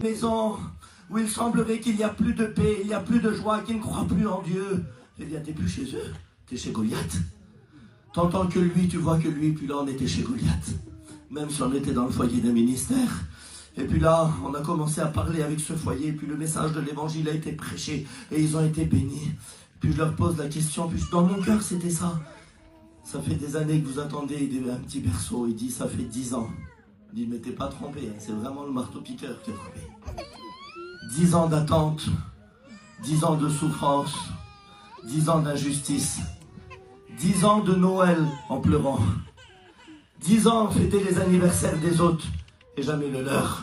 maison où il semblerait qu'il n'y a plus de paix, il n'y a plus de joie, qu'ils ne croient plus en Dieu. Eh bien, t'es plus chez eux, t'es chez Goliath. T'entends que lui, tu vois que lui, puis là, on était chez Goliath. Même si on était dans le foyer d'un ministère. Et puis là, on a commencé à parler avec ce foyer, puis le message de l'évangile a été prêché, et ils ont été bénis. Puis je leur pose la question, puis dans mon cœur, c'était ça. Ça fait des années que vous attendez un petit berceau. Il dit, ça fait 10 ans. Il dit, mais t'es pas trompé, hein. C'est vraiment le marteau-piqueur qui a trompé. 10 ans d'attente, 10 ans de souffrance, 10 ans d'injustice, 10 ans de Noël en pleurant, 10 ans à fêter les anniversaires des autres et jamais le leur.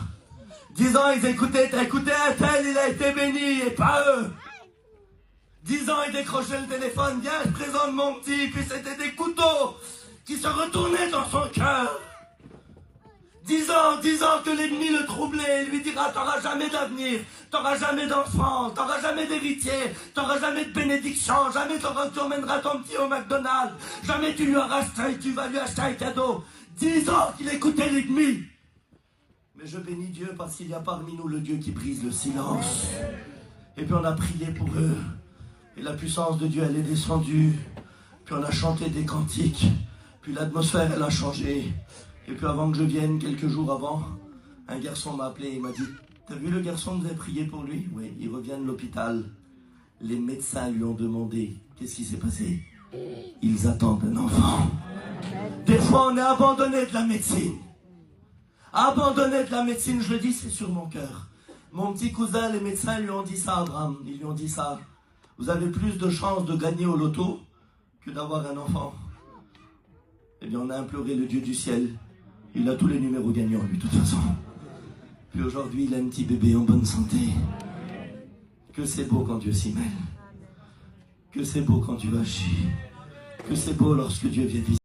10 ans ils écoutaient, t'as écouté un tel, il a été béni et pas eux. 10 ans ils décrochaient le téléphone, viens je présente mon petit, puis c'était des couteaux qui se retournaient dans son cœur. 10 ans que l'ennemi le troublait, il lui dira t'auras jamais d'avenir, t'auras jamais d'enfant, t'auras jamais d'héritier, t'auras jamais de bénédiction, jamais tu emmèneras ton petit au McDonald's, jamais tu vas lui acheter un cadeau. 10 ans qu'il écoutait l'ennemi. Mais je bénis Dieu parce qu'il y a parmi nous le Dieu qui brise le silence. Et puis on a prié pour eux, et la puissance de Dieu elle est descendue, puis on a chanté des cantiques, puis l'atmosphère elle a changé. Et puis avant que je vienne, quelques jours avant, un garçon m'a appelé et m'a dit « T'as vu le garçon que vous avez prié pour lui ?» Oui, il revient de l'hôpital. Les médecins lui ont demandé « Qu'est-ce qui s'est passé ?» Ils attendent un enfant. Des fois, on est abandonné de la médecine. Abandonné de la médecine, je le dis, c'est sur mon cœur. Mon petit cousin, les médecins lui ont dit ça, Abraham. Ils lui ont dit ça. Vous avez plus de chances de gagner au loto que d'avoir un enfant. Eh bien, on a imploré le Dieu du ciel. Il a tous les numéros gagnants, lui, de toute façon. Puis aujourd'hui, il a un petit bébé en bonne santé. Que c'est beau quand Dieu s'y mêle. Que c'est beau quand Dieu agit. Que c'est beau lorsque Dieu vient visiter.